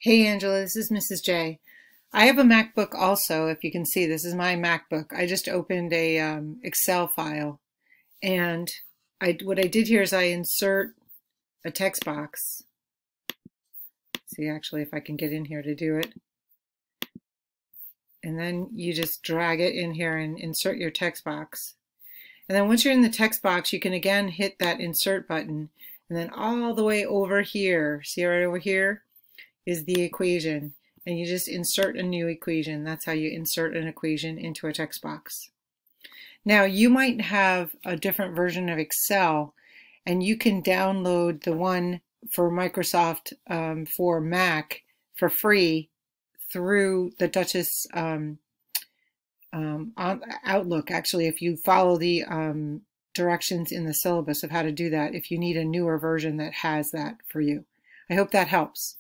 Hey Angela, this is Mrs. J. I have a MacBook also, if you can see, this is my MacBook. I just opened a Excel file and what I did here is I insert a text box. See actually if I can get in here to do it. And then you just drag it in here and insert your text box. And then once you're in the text box, you can again hit that insert button. And then all the way over here, see right over here, is the equation, and you just insert a new equation. That's how you insert an equation into a text box. Now you might have a different version of Excel, and you can download the one for Microsoft for Mac for free through the Duchess Outlook. Actually, if you follow the directions in the syllabus of how to do that, if you need a newer version that has that for you. I hope that helps.